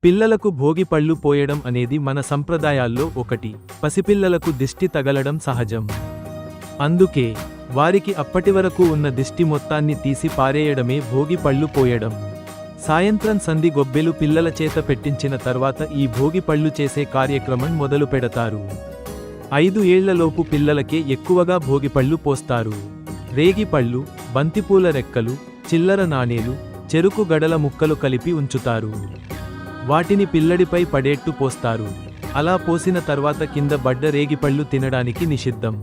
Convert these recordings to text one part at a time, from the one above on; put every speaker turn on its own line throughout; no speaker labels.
పిల్లలకు భోగి పళ్ళు పోయడం అనేది మన సంప్రదాయాల్లో ఒకటి. పసిపిల్లలకు దిష్టి తగలడం సహజం. అందుకే వారికి అప్పటివరకు ఉన్న దిష్టి మొత్తాన్ని తీసి పారేయడమే భోగి పళ్ళు పోయడం. సాయంత్రం సంధి గొబ్బెలు పిల్లల చేత పెట్టించిన తర్వాత ఈ భోగి పళ్ళు చేసే కార్యక్రమం మొదలు పెడతారు. 5 ఏళ్లలోపు పిల్లలకే ఎక్కువగా భోగిపళ్ళు పోస్తారు. రేగిపళ్ళు, బంతిపూల రెక్కలు, చిల్లర నాణేలు, చెరుకు గడల ముక్కలు కలిపి ఉంచుతారు. వాటిని పిల్లడిపై పడేట్టు పోస్తారు. అలా పోసిన తర్వాత కింద బడ్డ రేగిపళ్ళు తినడానికి నిషిద్ధం.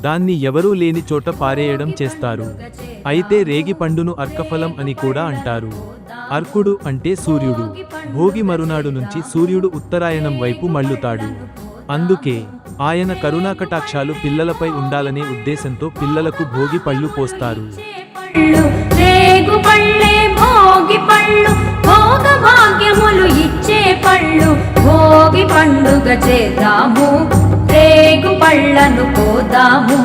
దాన్ని ఎవరూ లేని చోట పారేయడం చేస్తారు. అయితే రేగిపండును అర్కఫలం అని కూడా అంటారు. అర్కుడు అంటే సూర్యుడు. భోగి మరునాడు నుంచి సూర్యుడు ఉత్తరాయణం వైపు మళ్ళుతాడు. అందుకే ఆయన కరుణాకటాక్షాలు పిల్లలపై ఉండాలనే ఉద్దేశంతో పిల్లలకు భోగి పళ్ళు పోస్తారు.
భోగి పండుగ చేద్దాము, రేగు పళ్ళను పోదాము.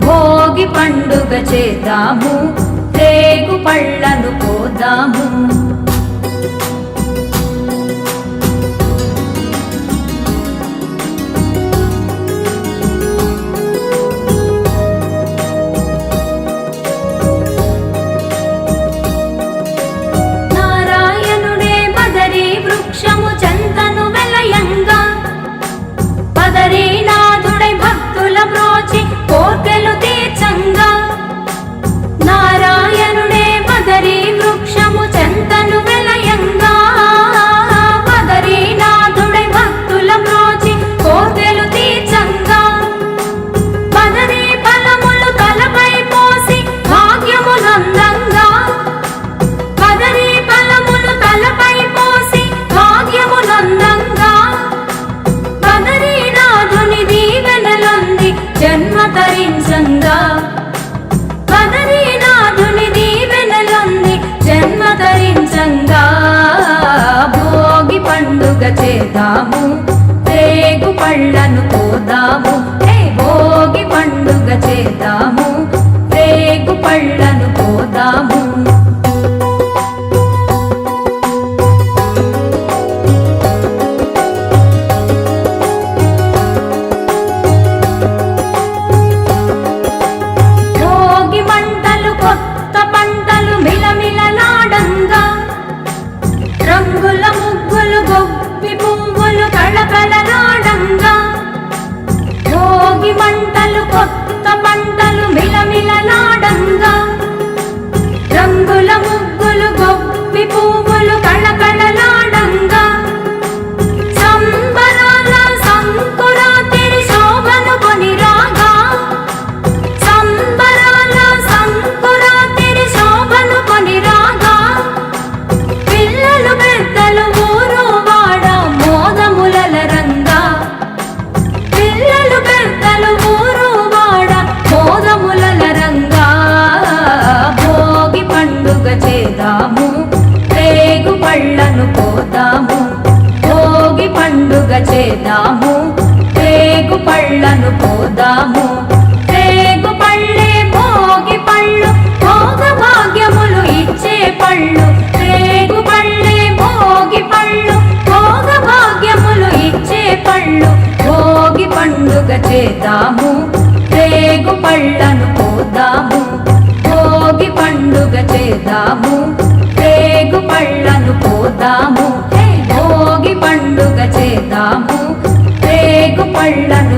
భోగి పండుగ చేద్దాము, రేగు పళ్ళను పోదాము. భోగి పండుగ చేద్దాము, రేగు పళ్ళను పోదాము. భోగి పండుగ చేద్దాము, రేగు పళ్ళను పోదాము. రంగుల ముగ్గులు గొబ్బి పువ్వులు కళకళలాడంగా, భోగి మంటలు కొత్త పంటలు మిలమిలలాడంగా. రంగుల ముగ్గులు గొబ్బి పువ్వులు కళకళలాడంగా, సంబరాల సంకురాతిరి శోభను కొని రాగా. సంబరాల సంకురాతిరి శోభను కొని రాగా. పెద్దలు ఊరు వాడ మోదములల రంగా. పిల్లలు పెద్దలు ఊరు వాడ మోదములల రంగా. భోగి పండుగ చేద్దాము, రేగు పళ్ళను పోదాము. భోగి పండుగ చేద్దాము, రేగు పళ్ళను పోదాము. రేగు పళ్ళే భోగి పళ్ళు, భోగ భాగ్యములు ఇచ్చే పళ్ళు. రేగు పళ్ళే భోగి పళ్ళు, భోగ భాగ్యములు ఇచ్చే పళ్ళు. భోగి పండుగ చేద్దాము, రేగు పళ్ళను పోదాము. భోగి పండుగ చేద్దాము, రేగు పళ్ళను పోదాము. భోగి పండుగ చేద్దాము, రేగు పళ్ళను